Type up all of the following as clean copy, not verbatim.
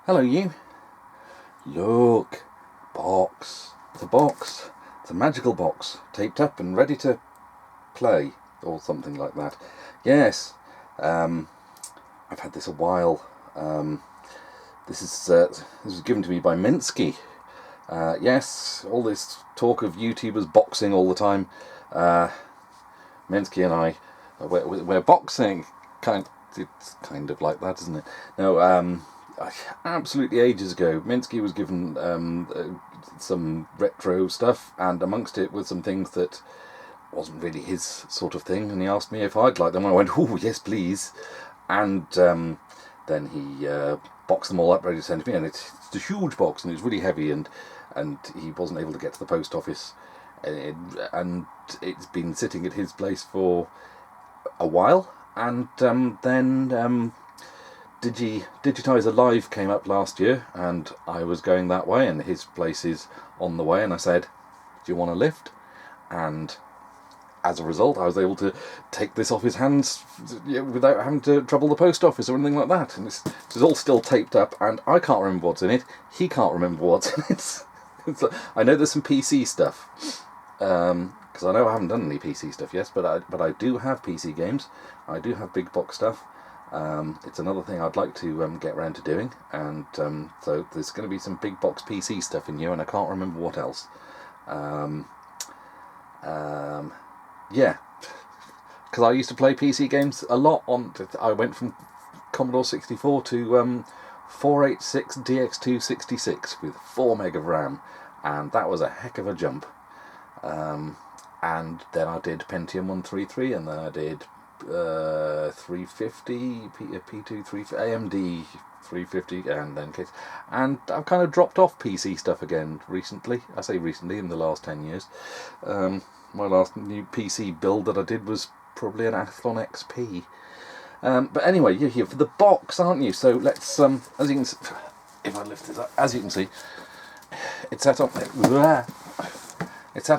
Hello you. Look. Box. It's a box. It's a magical box. Taped up and ready to play. Or something like that. Yes. I've had this a while. This was given to me by Mentski. Yes, all this talk of YouTubers boxing all the time. Mentski and I, we're boxing. It's kind of like that, isn't it? No, absolutely ages ago, Mentski was given some retro stuff, and amongst it were some things that wasn't really his sort of thing, and he asked me if I'd like them. I went, oh yes please, and then he boxed them all up ready to send to me, and it's a huge box and it's really heavy, and he wasn't able to get to the post office, and it's been sitting at his place for a while, and then Digitizer Live came up last year, and I was going that way, and his place is on the way, and I said, do you want a lift? And as a result, I was able to take this off his hands without having to trouble the post office or anything like that. And it's all still taped up, and I can't remember what's in it. He can't remember what's in it. I know there's some PC stuff, because I know I haven't done any PC stuff yet, but I do have PC games. I do have big box stuff. It's another thing I'd like to get around to doing, and so there's going to be some big box PC stuff in here, and I can't remember what else. Yeah, because I used to play PC games a lot. I went from Commodore 64 to 486 DX2 66 with 4 meg of RAM, and that was a heck of a jump. And then I did Pentium 133, and then I did 350, P2 350, AMD 350, and then case. And I've kind of dropped off PC stuff again recently. I say recently, in the last 10 years. My last new PC build that I did was probably an Athlon XP. But anyway, you're here for the box, aren't you? So let's, as you can see, if I lift this up, as you can see, it's sat on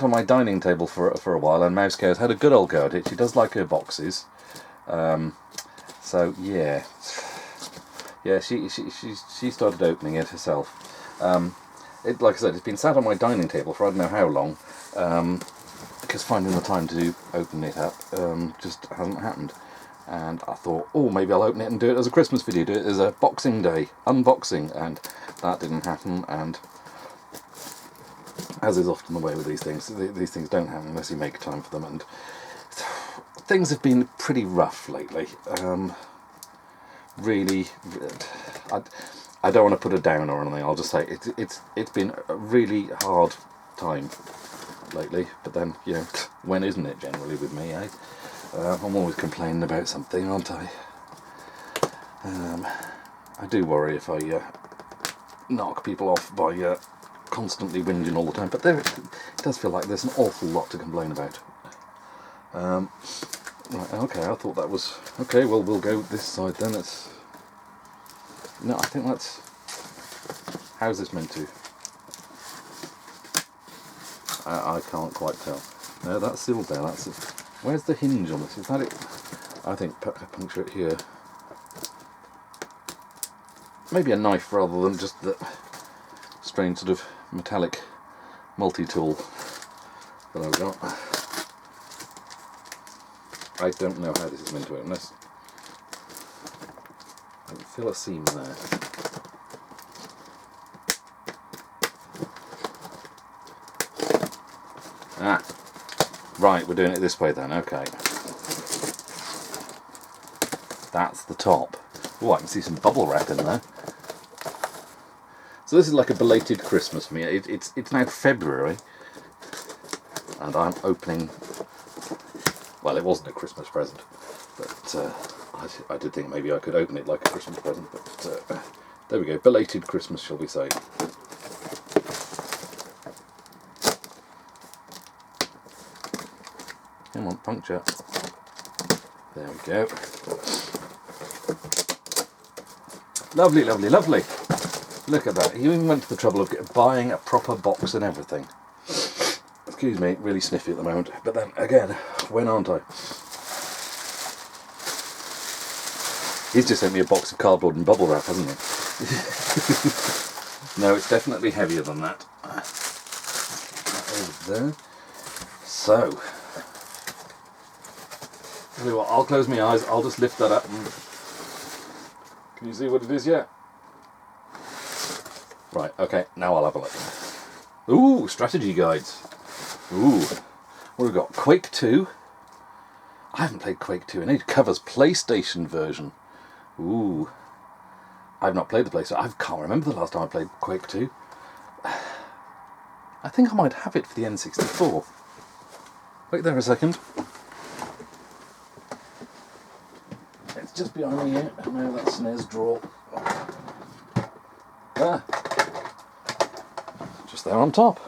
my dining table for a while, and Mouseco's had a good old go at it. She does like her boxes. So yeah, she started opening it herself. Like I said, it's been sat on my dining table for I don't know how long. Because finding the time to open it up just hasn't happened, and I thought, oh, maybe I'll open it and do it as a Christmas video, do it as a Boxing Day unboxing, and that didn't happen. And as is often the way with these things don't happen unless you make time for them, and things have been pretty rough lately. Really, I don't want to put a down or anything. I'll just say it's been a really hard time lately, but then, you know, when isn't it generally with me, eh? I'm always complaining about something, aren't I? I do worry if I knock people off by constantly whinging all the time, but it does feel like there's an awful lot to complain about. Right, okay, I thought that was... Okay, well, we'll go this side then. No, I think that's... How's this meant to? I can't quite tell. No, that's sealed there. That's it. Where's the hinge on this? Is that it? I think puncture it here. Maybe a knife rather than just the strange sort of metallic multi-tool that I've got. I don't know how this is meant to open this. I can feel a seam there. Ah, right, we're doing it this way then, okay. That's the top. Oh, I can see some bubble wrap in there. So this is like a belated Christmas for me. It's now February, and I'm opening... Well, it wasn't a Christmas present, but I did think maybe I could open it like a Christmas present, but there we go, belated Christmas, shall we say. Come on, puncture. There we go. Lovely, lovely, lovely. Look at that. You even went to the trouble of buying a proper box and everything. Excuse me, really sniffy at the moment. But then, again, when aren't I? He's just sent me a box of cardboard and bubble wrap, hasn't he? No, it's definitely heavier than that. That is there. So, tell you what, I'll close my eyes, I'll just lift that up. And can you see what it is yet? Right, okay, now I'll have a look. Ooh, strategy guides. Ooh, what have we got? Quake 2. I haven't played Quake 2 in ages. Covers PlayStation version. Ooh. I've not played the PlayStation. I can't remember the last time I played Quake 2. I think I might have it for the N64. Wait there a second. It's just behind me here. No, that's SNES drawer. Ah. Just there on top.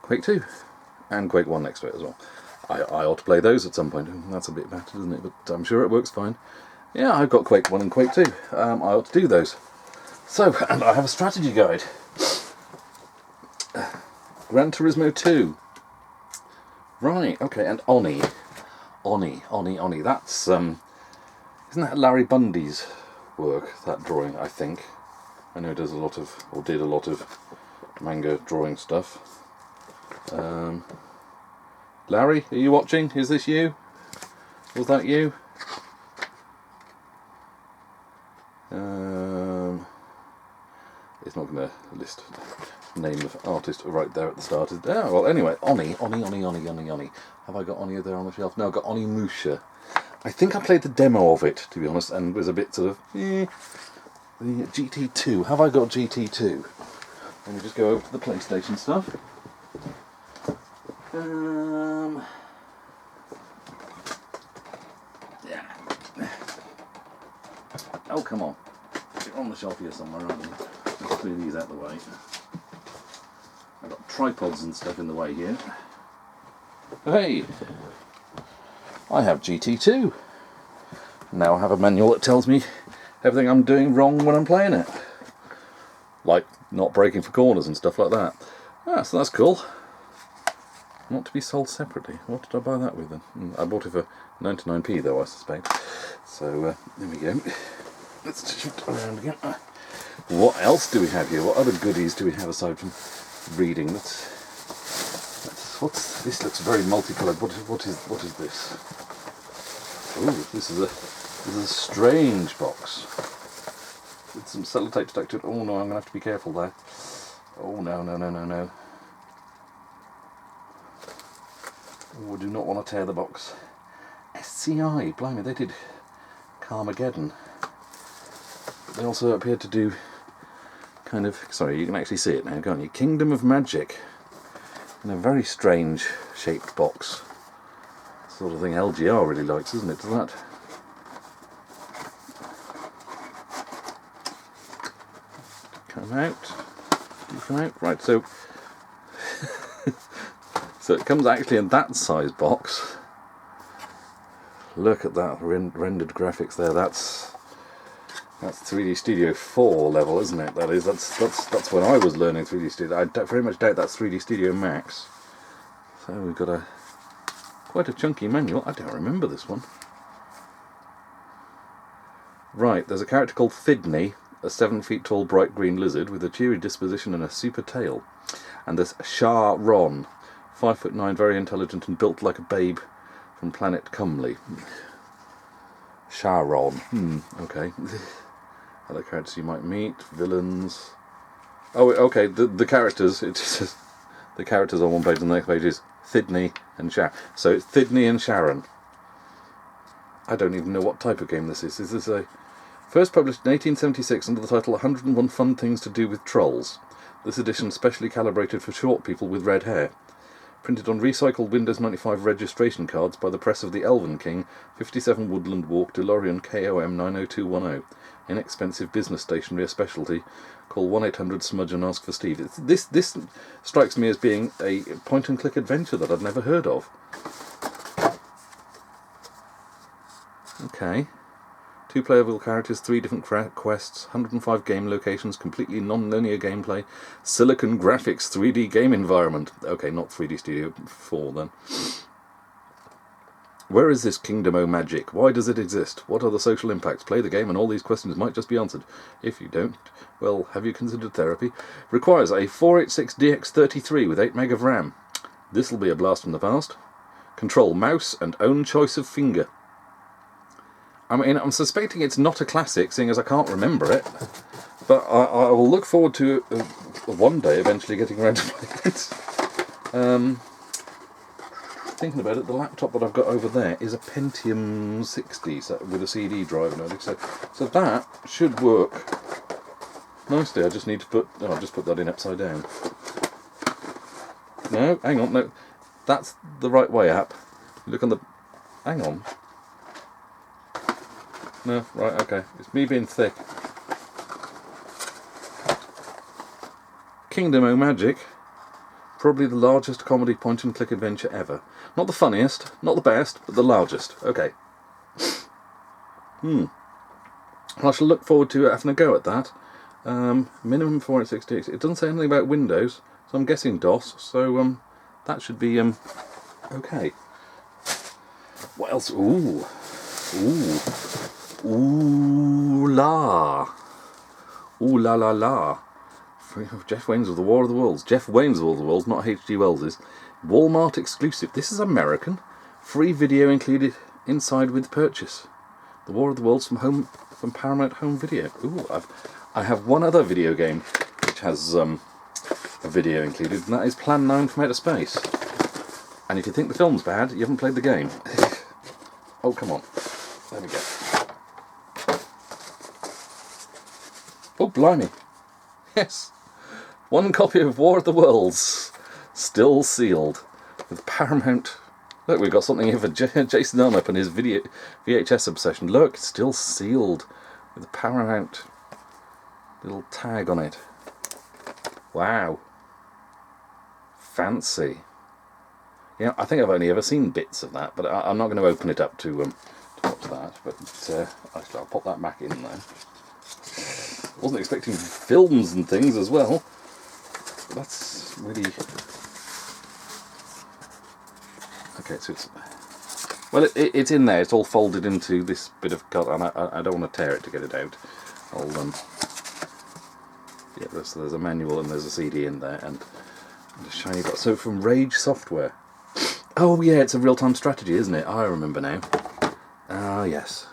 Quake 2. And Quake 1 next to it as well. I ought to play those at some point. That's a bit battered, isn't it? But I'm sure it works fine. Yeah, I've got Quake 1 and Quake 2. I ought to do those. So, and I have a strategy guide. Gran Turismo 2. Right, okay, and Oni. That's, isn't that Larry Bundy's work, that drawing, I think? I know he does a lot of, or did a lot of manga drawing stuff. Larry, are you watching? Is this you? Was that you? It's not going to list the name of artist right there at the start. Oh, well, anyway, Oni. Have I got Oni there on the shelf? No, I've got Oni Musha. I think I played the demo of it, to be honest, and was a bit sort of, The GT2. Have I got GT2? Let me just go over to the PlayStation stuff. Yeah. Oh, come on. You're on the shelf here somewhere, aren't you? Let's clear these out of the way. I've got tripods and stuff in the way here. Hey! I have GT2. Now I have a manual that tells me everything I'm doing wrong when I'm playing it. Like not braking for corners and stuff like that. Ah, so that's cool. Not to be sold separately. What did I buy that with then? I bought it for 99p though, I suspect. So, there we go. Let's shift around again. What else do we have here? What other goodies do we have aside from reading? What's this? Looks very multicoloured. What is this? Ooh, this is a strange box with some sellotape stuck to it. Oh no, I'm gonna have to be careful there. Oh no. Oh, I do not want to tear the box. SCI, blimey, they did Carmageddon. They also appeared to do kind of, sorry, you can actually see it now, can't you? Kingdom of Magic. In a very strange shaped box. Sort of thing LGR really likes, isn't it? Does that? Come out. Right, so so it comes actually in that size box. Look at that rendered graphics there. That's 3D Studio 4 level, isn't it? That's when I was learning 3D Studio. I very much doubt that's 3D Studio Max. So we've got quite a chunky manual. I don't remember this one. Right, there's a character called Thidney, a 7 feet tall bright green lizard with a cheery disposition and a super tail. And there's Sharon, 5'9", very intelligent and built like a babe from planet Cumley. Sharon. Okay. Other characters you might meet, villains. Oh, okay. The characters. It says the characters on one page, and the next page is Thidney and Sharon. So it's Thidney and Sharon. I don't even know what type of game this is. Is this a first published in 1876 under the title 101 Fun Things to Do with Trolls? This edition specially calibrated for short people with red hair. Printed on recycled Windows 95 registration cards by the press of the Elven King, 57 Woodland Walk, DeLorean KOM 90210. Inexpensive business stationery, a specialty. Call 1-800-SMUDGE and ask for Steve. This strikes me as being a point-and-click adventure that I've never heard of. Okay. 2 playable characters, 3 different quests, 105 game locations, completely non-linear gameplay, Silicon Graphics 3D game environment. Okay, not 3D Studio 4 then. Where is this Kingdom O' Magic? Why does it exist? What are the social impacts? Play the game and all these questions might just be answered. If you don't, well, have you considered therapy? Requires a 486DX33 with 8 meg of RAM. This'll be a blast from the past. Control mouse and own choice of finger. I mean, I'm suspecting it's not a classic, seeing as I can't remember it. But I will look forward to one day eventually getting around to play it. Thinking about it, the laptop that I've got over there is a Pentium 60 with a CD drive and everything, so that should work nicely. I just need to put, I'll just put that in upside down. No, hang on, no, that's the right way, app. Look on the, hang on. No, right, okay, it's me being thick. Kingdom O' Magic. Probably the largest comedy point-and-click adventure ever. Not the funniest, not the best, but the largest. Okay. I shall look forward to having a go at that. Minimum 460. It doesn't say anything about Windows, so I'm guessing DOS. So that should be okay. What else? Ooh, la, ooh la la la. Jeff Waynes of the War of the Worlds. Jeff Waynes of War of the Worlds, not H.G. Wells's. Walmart exclusive. This is American. Free video included inside with purchase. The War of the Worlds from Paramount Home Video. Ooh, I have one other video game which has a video included, and that is Plan 9 from Outer Space. And if you think the film's bad, you haven't played the game. Oh, come on. There we go. Oh, blimey. Yes. One copy of War of the Worlds, still sealed, with Paramount. Look, we've got something here for Jason Arnott and his VHS obsession. Look, still sealed, with the Paramount little tag on it. Wow. Fancy. Yeah, I think I've only ever seen bits of that, but I'm not going to open it up to watch that. But I'll pop that back in there. Wasn't expecting films and things as well. That's really okay. So it's in there. It's all folded into this bit of cut, and I don't want to tear it to get it out. I'll yeah. There's a manual and there's a CD in there and a shiny box. So from Rage Software. Oh yeah, it's a real-time strategy, isn't it? I remember now. Ah yes.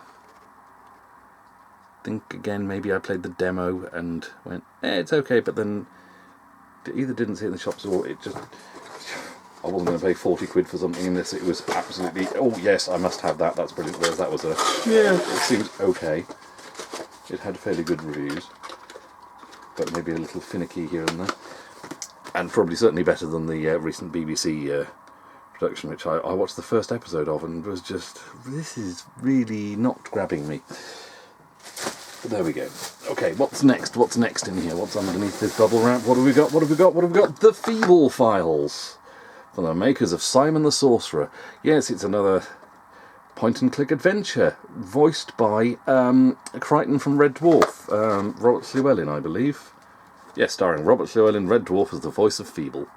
Think again, maybe I played the demo and went, it's okay, but then either didn't see it in the shops or it just, I wasn't going to pay 40 quid for something unless it was absolutely, oh yes, I must have that, that's brilliant, whereas that was yeah, it seems okay. It had fairly good reviews, but maybe a little finicky here and there. And probably certainly better than the recent BBC production, which I watched the first episode of and was just, this is really not grabbing me. But there we go. Okay, what's next? What's next in here? What's underneath this bubble wrap? What have we got? What have we got? What have we got? The Feeble files from the makers of Simon the Sorcerer. Yes, it's another point-and-click adventure, voiced by Crichton from Red Dwarf, Robert Llewellyn, I believe. Yes, starring Robert Llewellyn, Red Dwarf as the voice of Feeble.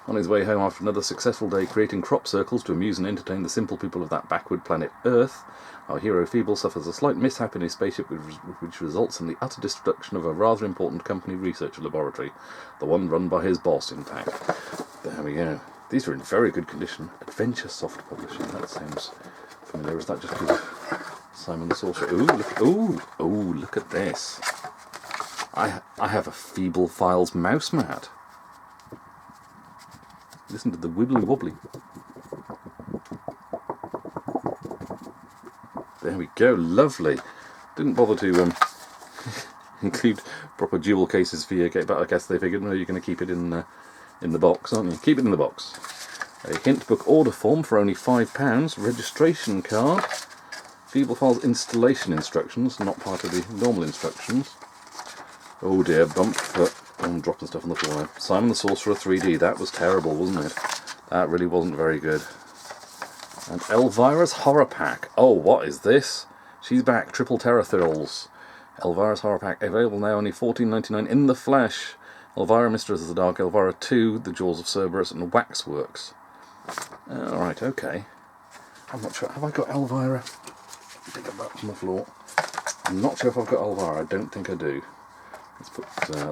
On his way home after another successful day creating crop circles to amuse and entertain the simple people of that backward planet Earth, our hero Feeble suffers a slight mishap in his spaceship which results in the utter destruction of a rather important company research laboratory. The one run by his boss, in fact. There we go. These are in very good condition. Adventure Soft Publishing. That sounds familiar. Is that just because of Simon the Sorcerer? Ooh, look at this. I have a Feeble Files mouse mat. Listen to the wibbly wobbly. There we go, lovely. Didn't bother to include proper jewel cases for your game, but I guess they figured, no, you're going to keep it in the box, aren't you? Keep it in the box. A hint book order form for only £5, registration card, Feeble Files installation instructions, not part of the normal instructions. Oh dear, bump foot. I'm dropping stuff on the floor now. Simon the Sorcerer 3D, that was terrible, wasn't it? That really wasn't very good. And Elvira's Horror Pack. Oh, what is this? She's back, Triple Terror Thrills. Elvira's Horror Pack, available now only $14.99 in the flesh. Elvira, Mistress of the Dark, Elvira 2, The Jaws of Cerberus, and Waxworks. Alright, okay. I'm not sure. Have I got Elvira? Pick up that from the floor. I'm not sure if I've got Elvira. I don't think I do. Let's put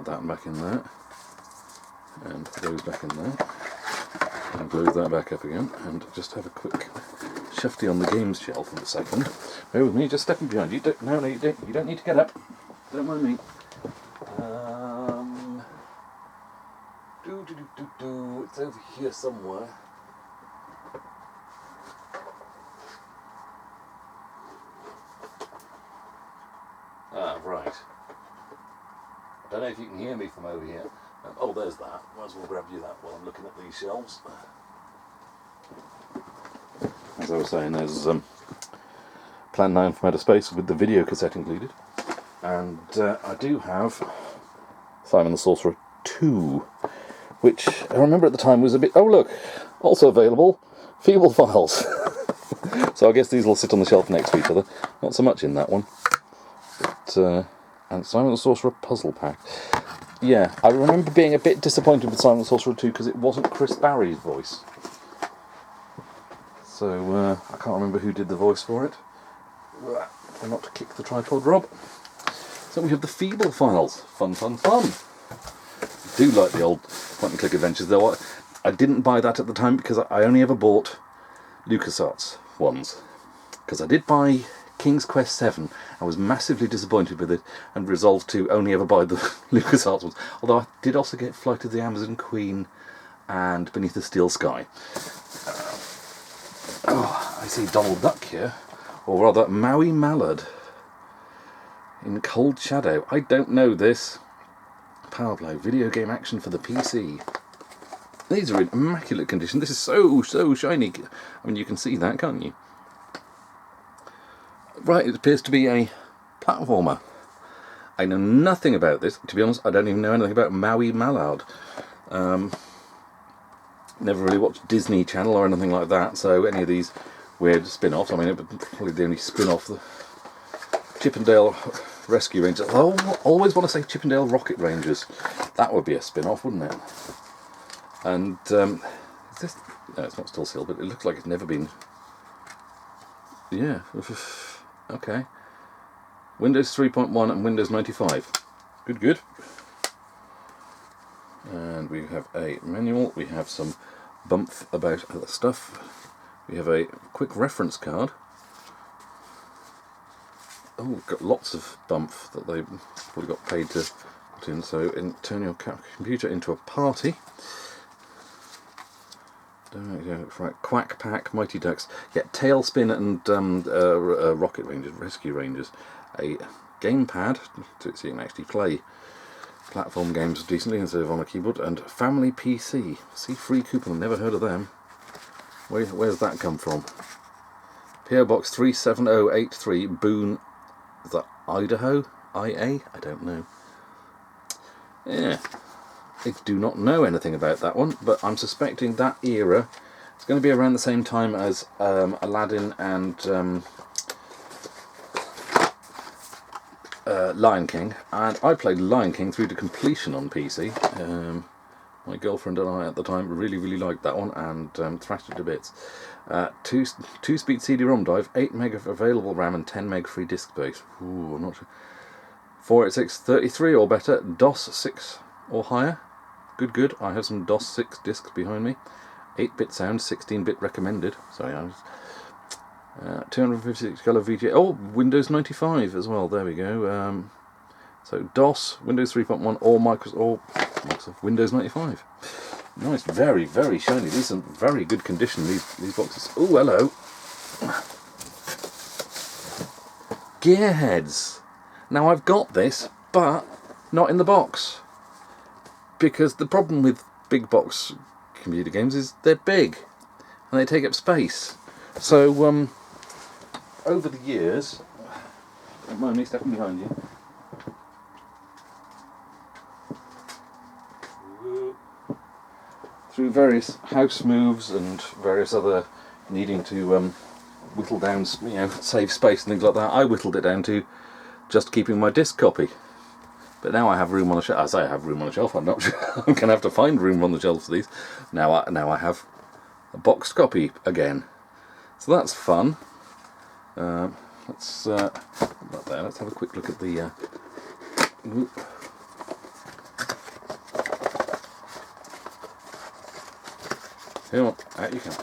that back in there. And those back in there. And glue that back up again. And just have a quick shufty on the games shelf in a second. Bear with me, just stepping behind you. No, you don't need to get up. Don't mind me. It's over here somewhere. Right. I don't know if you can hear me from over here. Oh, there's that. Might as well grab you that while I'm looking at these shelves. As I was saying, there's Plan 9 from Outer Space with the video cassette included. And I do have Simon the Sorcerer 2, which I remember at the time was a bit... Oh, look! Also available, Feeble files. So I guess these will sit on the shelf next to each other. Not so much in that one. But, and Simon the Sorcerer Puzzle Pack. Yeah, I remember being a bit disappointed with Simon the Sorcerer 2 because it wasn't Chris Barry's voice. So, I can't remember who did the voice for it. Try not to kick the tripod, Rob. So we have the Feeble files. Fun, fun, fun. I do like the old point-and-click adventures, though. I didn't buy that at the time because I only ever bought LucasArts ones. Because I did buy King's Quest 7. I was massively disappointed with it and resolved to only ever buy the LucasArts ones. Although I did also get Flight of the Amazon Queen and Beneath the Steel Sky. I see Donald Duck here, or rather Maui Mallard in Cold Shadow. I don't know this. Power Play, video game action for the PC. These are in immaculate condition. This is so shiny. I mean, you can see that, can't you? Right, it appears to be a platformer. I know nothing about this. To be honest, I don't even know anything about Maui Mallard. Never really watched Disney Channel or anything like that, so any of these weird spin-offs, I mean, it would probably the only spin-off, the Chippendale Rescue Rangers. I always want to say Chippendale Rocket Rangers. That would be a spin-off, wouldn't it? And, is this... No, it's not still sealed, but it looks like it's never been... Yeah. Okay. Windows 3.1 and Windows 95. Good. And we have a manual, we have some bump about other stuff, we have a quick reference card. Oh, we've got lots of bump that they probably got paid to put in. So turn your computer into a party. Right, Quack Pack, Mighty Ducks. Yeah, Tailspin and Rocket Rangers, Rescue Rangers. A gamepad so you can actually play platform games decently instead of on a keyboard, and Family PC. See, free coupon, never heard of them. Where's that come from? PO Box 37083, Boone, is that Idaho? IA? I don't know. Yeah, I do not know anything about that one, but I'm suspecting that era is going to be around the same time as Aladdin and Lion King, and I played Lion King through to completion on PC. My girlfriend and I at the time really liked that one and thrashed it to bits. 2-speed CD-ROM drive, 8 meg of available RAM and 10 meg free disk space. Ooh, I'm not sure. 486-33 or better, DOS 6 or higher. Good. I have some DOS 6 discs behind me. 8-bit sound, 16-bit recommended. Sorry, I was... 256 colour VGA. Oh, Windows 95 as well. There we go. So DOS, Windows 3.1, or Microsoft Windows 95. Nice, very shiny. These are very good condition. These boxes. Oh, hello. Gearheads. Now I've got this, but not in the box, because the problem with big box computer games is they're big and they take up space. So over the years, don't mind me stepping behind you. Through various house moves and various other needing to whittle down, save space and things like that, I whittled it down to just keeping my disc copy. But now I have room on the shelf. I say I have room on the shelf. I'm not sure. I'm going to have to find room on the shelf for these. Now I have a boxed copy again. So that's fun. Let's not there. Let's have a quick look at the. Come on, out you come.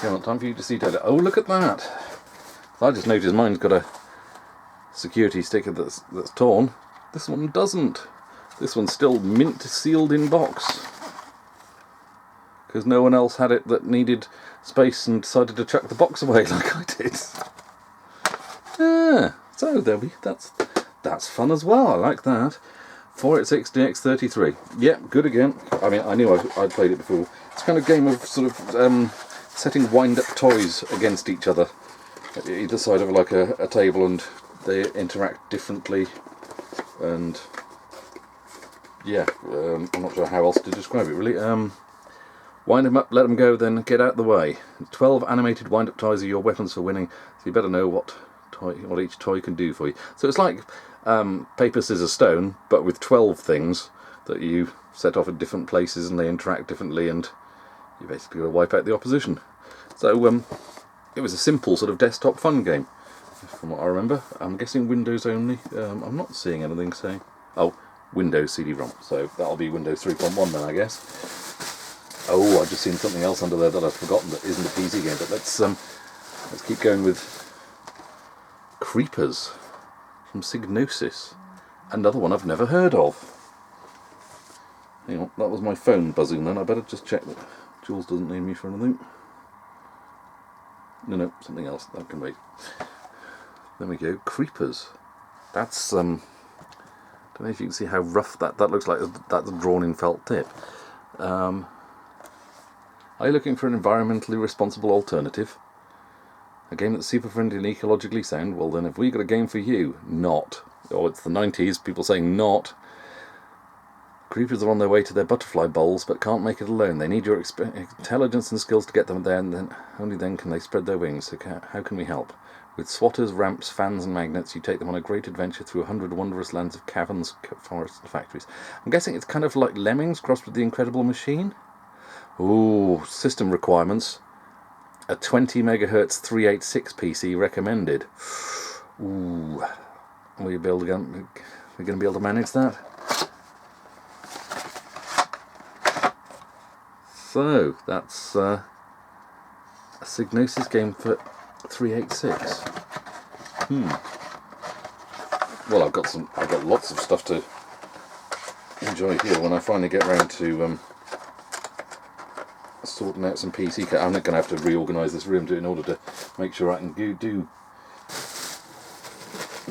Come on, time for you to see Taylor. Oh, look at that! I just noticed mine's got a security sticker that's torn. This one doesn't. This one's still mint sealed in box. Because no one else had it that needed space and decided to chuck the box away like I did. Yeah, so there that's fun as well. I like that. 486 DX33. Yep, good again. I mean, I knew I'd played it before. It's kind of game of sort of setting wind-up toys against each other at either side of like a table, and they interact differently. And yeah, I'm not sure how else to describe it really. Wind them up, let them go, then get out the way. 12 animated wind-up toys are your weapons for winning, so you better know what each toy can do for you. So it's like paper, scissors, stone, but with 12 things that you set off at different places and they interact differently, and you basically got to wipe out the opposition. So it was a simple sort of desktop fun game, from what I remember. I'm guessing Windows only. I'm not seeing anything saying... Oh, Windows CD-ROM. So that'll be Windows 3.1 then, I guess. Oh, I've just seen something else under there that I've forgotten that isn't a PC game. But let's keep going with Creepers from Psygnosis. Another one I've never heard of. Hang on, that was my phone buzzing then. I better just check that Jules doesn't need me for anything. No, something else. That can wait. There we go. Creepers. That's don't know if you can see how rough that looks like. That's drawn in felt tip. Are you looking for an environmentally responsible alternative? A game that's super friendly and ecologically sound? Well then, have we got a game for you? Not. Oh, it's the 90s, people saying not. Creepers are on their way to their butterfly bowls, but can't make it alone. They need your intelligence and skills to get them there, and then only then can they spread their wings. So how can we help? With swatters, ramps, fans and magnets, you take them on a great adventure through 100 wondrous lands of caverns, forests and factories. I'm guessing it's kind of like Lemmings crossed with the Incredible Machine? Ooh, system requirements. A 20 MHz 386 PC recommended. Ooh, we're going to be able to manage that? So, that's a Psygnosis game for 386. Well, I've got lots of stuff to enjoy here when I finally get round to sorting out some PC. I'm not going to have to reorganise this room in order to make sure I can do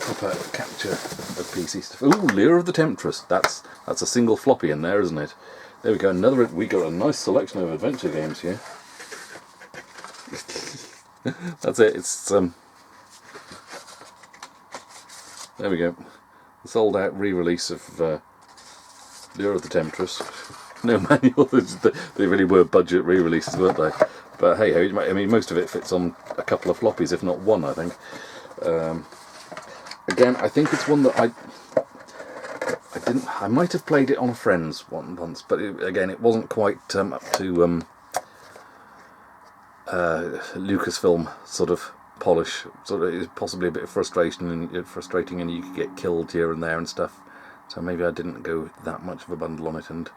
proper capture of PC stuff. Ooh, Laer of the Temptress. That's a single floppy in there, isn't it? There we go. We got a nice selection of adventure games here. That's it. It's there we go. The sold out re-release of Laer of the Temptress. No manual. They really were budget re-releases, weren't they? But hey, I mean, most of it fits on a couple of floppies, if not one, I think. Again, I think it's one that I might have played it on a friend's once, but again, it wasn't quite up to Lucasfilm sort of polish. Sort of, it was possibly a bit of frustrating, and you could get killed here and there and stuff. So maybe I didn't go that much of a bundle on it, and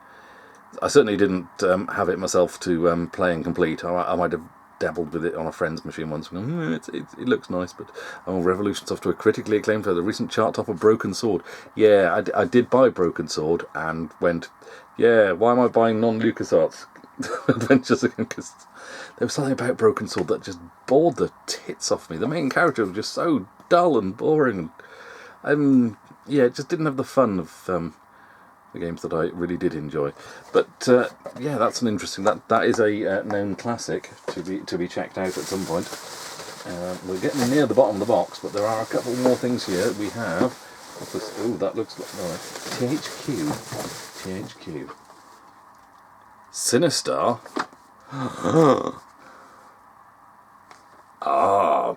I certainly didn't have it myself to play and complete. I might have dabbled with it on a friend's machine once. It looks nice, but Revolution Software critically acclaimed for the recent chart topper Broken Sword. Yeah, I did buy Broken Sword and went, yeah, why am I buying non-LucasArts adventures again? Because there was something about Broken Sword that just bored the tits off me. The main character was just so dull and boring, and yeah, it just didn't have the fun of the games that I really did enjoy. But yeah, that's an interesting. That is a known classic to be checked out at some point. We're getting near the bottom of the box, but there are a couple more things here. We have. What's this? Oh, that looks like THQ. Sinister.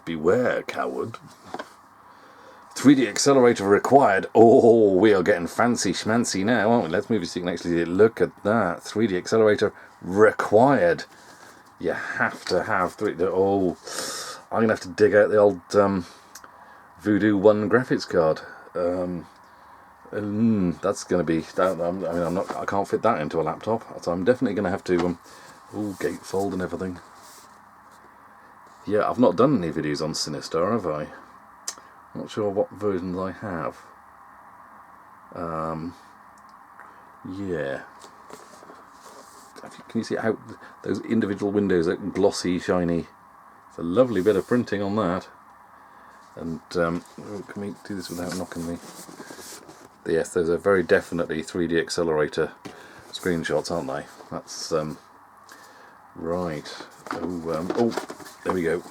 Beware, coward. 3D accelerator required. Oh, we are getting fancy schmancy now, aren't we? Let's move so you can actually look at that. 3D accelerator required. You have to have 3D. Oh, I'm gonna have to dig out the old Voodoo 1 graphics card. That's gonna be. I can't fit that into a laptop, so I'm definitely gonna have to. Gatefold and everything. Yeah, I've not done any videos on Sinister, have I? Not sure what versions I have. Yeah. Can you see how those individual windows are glossy, shiny? It's a lovely bit of printing on that. And can we do this without knocking me? Yes, those are very definitely 3D accelerator screenshots, aren't they? That's right. There we go.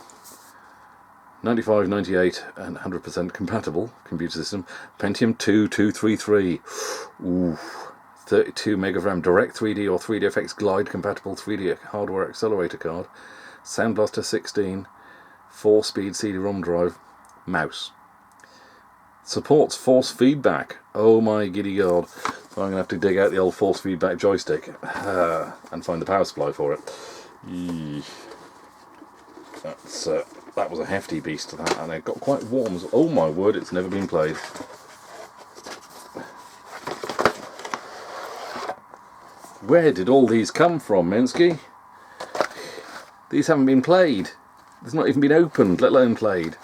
95, 98 and 100% compatible computer system. Pentium 2 233. Ooh, 32 meg of RAM, direct 3D or 3DFX Glide compatible 3D hardware accelerator card. Sound Blaster 16, 4-speed CD-ROM drive, mouse. Supports force feedback. Oh my giddy god. So I'm going to have to dig out the old force feedback joystick and find the power supply for it. That was a hefty beast, that, and it got quite warm. Oh my word, it's never been played. Where did all these come from, Mentski? These haven't been played. It's not even been opened, let alone played.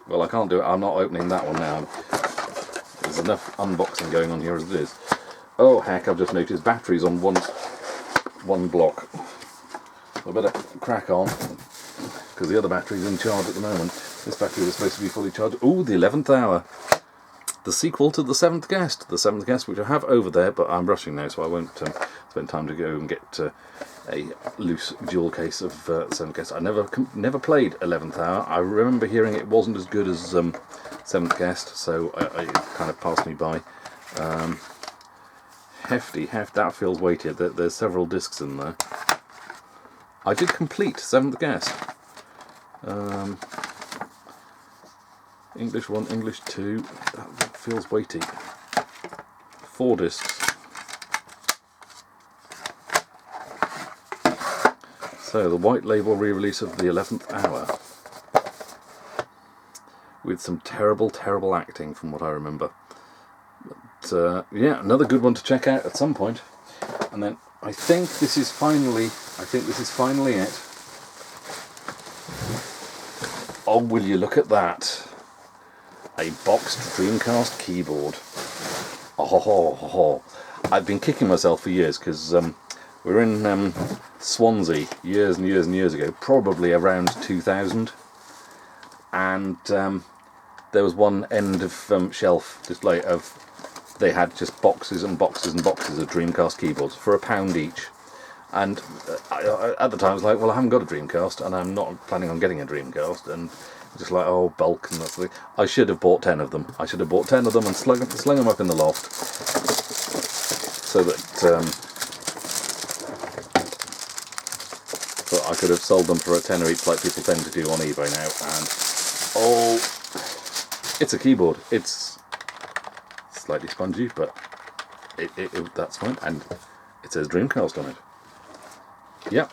Well, I can't do it. I'm not opening that one now. There's enough unboxing going on here as it is. Oh heck, I've just noticed batteries on one block. I better crack on, because the other battery's in charge at the moment. This battery was supposed to be fully charged. Ooh, the 11th hour. The sequel to The Seventh Guest. The Seventh Guest, which I have over there, but I'm rushing now, so I won't spend time to go and get a loose jewel case of Seventh Guest. I never played 11th hour. I remember hearing it wasn't as good as Seventh Guest, so it kind of passed me by. Hefty, that feels weighted. There's several discs in there. I did complete Seventh Guest. English 1, English 2. That feels weighty. 4 discs. So the white label re-release of the 11th hour, with some terrible acting from what I remember. But yeah, another good one to check out at some point. And then I think this is finally it. Oh, will you look at that? A boxed Dreamcast keyboard. Oh. I've been kicking myself for years, because we were in Swansea years and years ago, probably around 2000, and there was one end of shelf display of, they had just boxes and boxes and boxes of Dreamcast keyboards for £1 each. And at the time I was like, well, I haven't got a Dreamcast and I'm not planning on getting a Dreamcast, and just like, oh, bulk and that sort of thing. I should have bought 10 of them. I should have bought 10 of them and slung them up in the loft, so that I could have sold them for a tenner each, like people tend to do on eBay now. And oh, it's a keyboard. It's slightly spongy, but that's fine. And it says Dreamcast on it. Yep,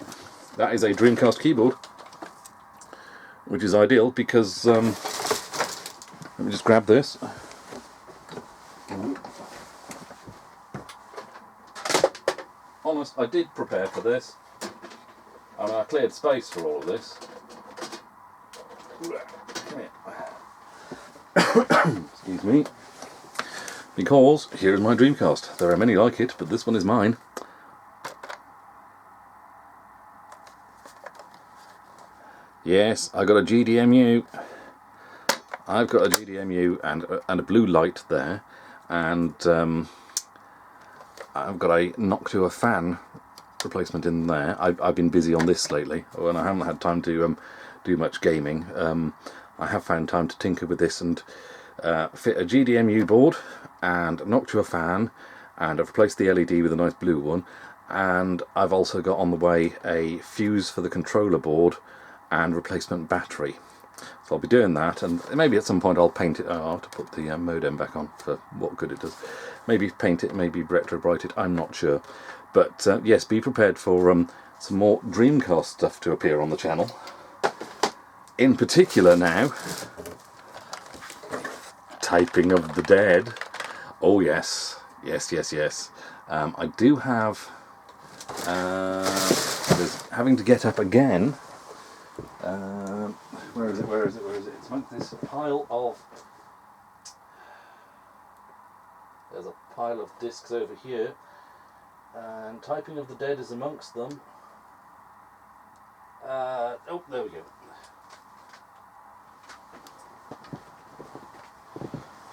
that is a Dreamcast keyboard, which is ideal because let me just grab this. Honest, I did prepare for this. I mean, I cleared space for all of this. Excuse me. Because here is my Dreamcast. There are many like it, but this one is mine. Yes, I got a GDMU. I've got a GDMU and a blue light there, and I've got a Noctua fan replacement in there. I've been busy on this lately, and I haven't had time to do much gaming. I have found time to tinker with this and fit a GDMU board and a Noctua fan, and I've replaced the LED with a nice blue one, and I've also got on the way a fuse for the controller board and replacement battery. So I'll be doing that, and maybe at some point I'll paint it. I'll have to put the modem back on for what good it does. Maybe paint it, maybe retro bright it, I'm not sure. But yes, be prepared for some more Dreamcast stuff to appear on the channel. In particular now, Typing of the Dead. Oh yes, yes. I do have, there's having to get up again. Where is it? It's like this pile of, there's a pile of discs over here, and Typing of the Dead is amongst them. Oh, there we go.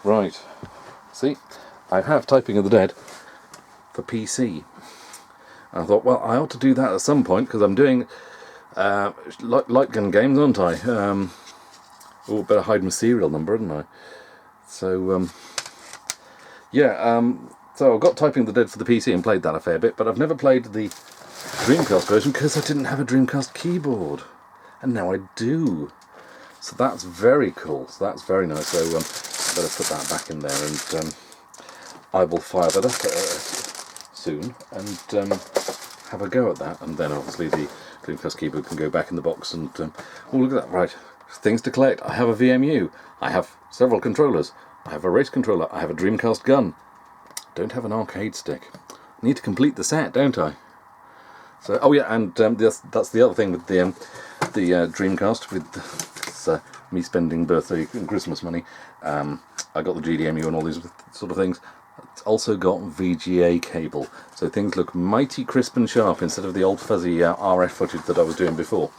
Right, see, I have Typing of the Dead for PC. I thought, well, I ought to do that at some point, because I'm doing light gun games, aren't I? Oh, better hide my serial number, hadn't I? So, so I've got Typing of the Dead for the PC and played that a fair bit, but I've never played the Dreamcast version because I didn't have a Dreamcast keyboard. And now I do. So that's very cool. So that's very nice. So I better put that back in there, and I will fire that up soon and have a go at that. And then obviously the Dreamcast keyboard can go back in the box. And oh, look at that! Right, things to collect. I have a VMU. I have several controllers. I have a race controller. I have a Dreamcast gun. Don't have an arcade stick. I need to complete the set, don't I? So, oh yeah, and that's the other thing with the Dreamcast, with me spending birthday and Christmas money. I got the GDMU and all these sort of things. It's also got VGA cable, so things look mighty crisp and sharp instead of the old fuzzy RF footage that I was doing before.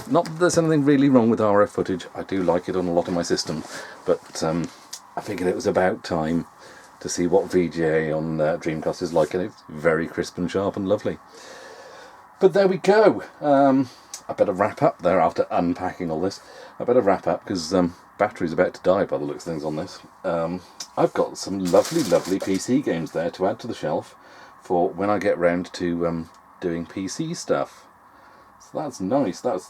Not that there's anything really wrong with RF footage. I do like it on a lot of my systems, but I figured it was about time to see what VGA on Dreamcast is like, and it's very crisp and sharp and lovely. But there we go. I better wrap up there after unpacking all this. I better wrap up because battery's about to die by the looks of things on this. I've got some lovely PC games there to add to the shelf for when I get round to doing PC stuff. So that's nice. That's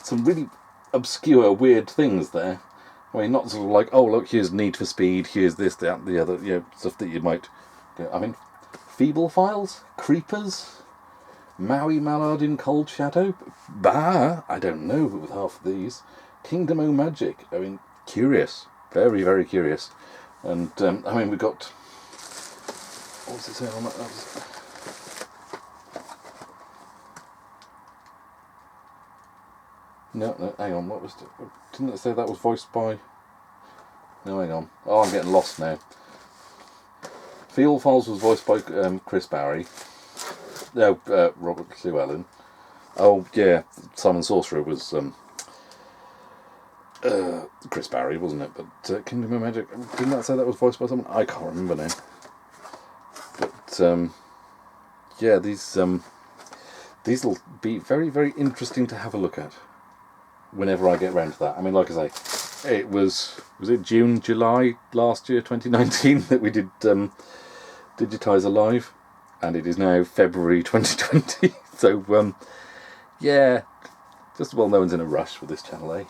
some really obscure, weird things there. I mean, not sort of like, oh look, here's Need for Speed, here's this, that, the other, you know, stuff that you might go. I mean, Feeble Files, Creepers, Maui Mallard in Cold Shadow, Bah, I don't know with half of these. Kingdom O' Magic. I mean, curious, very, very curious. And I mean, we've got, what was it saying on that? No, hang on, what was it? Didn't it say that was voiced by... No, hang on. Oh, I'm getting lost now. Feeble Files was voiced by Chris Barry. No, Robert Llewellyn. Oh, yeah, Simon Sorcerer was Chris Barry, wasn't it? But Kingdom of Magic, didn't that say that was voiced by someone? I can't remember now. But, yeah, these will be very, very interesting to have a look at whenever I get round to that. I mean, like I say, it was it June, July last year, 2019, that we did Digitize Alive, and it is now February 2020. So, yeah, just well, no one's in a rush with this channel, eh?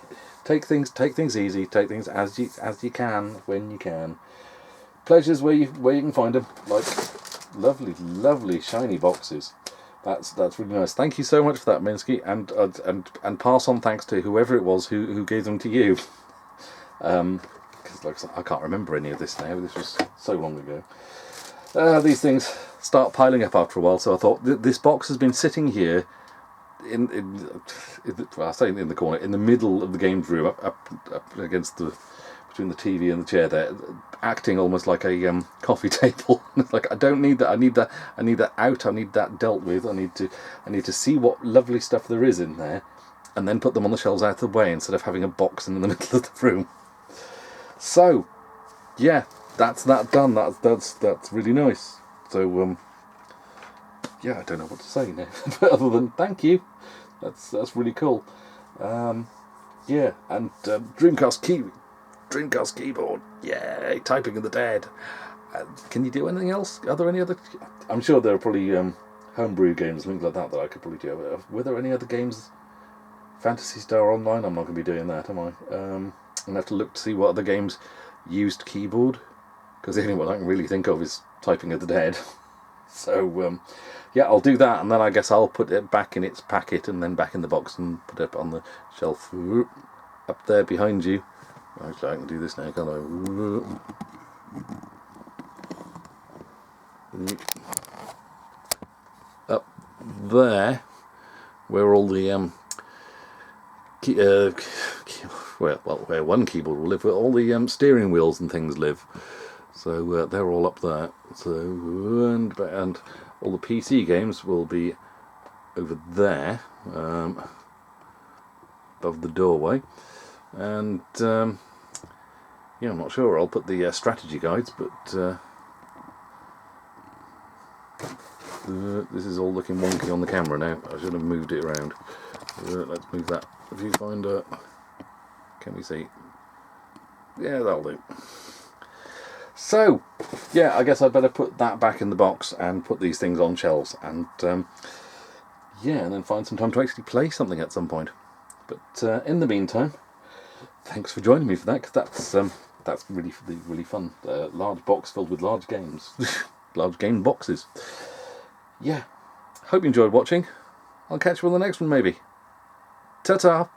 Take things easy, take things as you can, when you can. Pleasures where you can find them, like lovely shiny boxes. That's really nice. Thank you so much for that, Mentski, and pass on thanks to whoever it was who gave them to you. Because like I said, I can't remember any of this now. This was so long ago. These things start piling up after a while, so I thought this box has been sitting here well, I say in the corner, in the middle of the games room, up against between the TV and the chair there, acting almost like a coffee table. It's like, I don't need that. I need that out. I need that dealt with. I need to see what lovely stuff there is in there, and then put them on the shelves out of the way instead of having a box in the middle of the room. So, yeah, that's that done. That's really nice. So, yeah, I don't know what to say now, but other than thank you. That's really cool. Yeah, and Dreamcast Keyboard. Yay! Typing of the Dead. Can you do anything else? Are there any other? I'm sure there are probably homebrew games, things like that I could probably do. Were there any other games? Phantasy Star Online. I'm not going to be doing that, am I? I'm going to have to look to see what other games used keyboard, because the only one I can really think of is Typing of the Dead. So yeah, I'll do that, and then I guess I'll put it back in its packet and then back in the box and put it up on the shelf up there behind you. Actually, I can do this now, can't I? Up there, where all the where one keyboard will live, where all the steering wheels and things live. So they're all up there. So and all the PC games will be over there, above the doorway. And yeah, I'm not sure where I'll put the strategy guides, but this is all looking wonky on the camera now. I should have moved it around. Let's move that viewfinder. Can we see? Yeah, that'll do. So, yeah, I guess I'd better put that back in the box and put these things on shelves, and yeah, and then find some time to actually play something at some point. But in the meantime, thanks for joining me for that, because that's really fun. Large box filled with large games, large game boxes. Yeah, hope you enjoyed watching. I'll catch you on the next one, maybe. Ta-ta!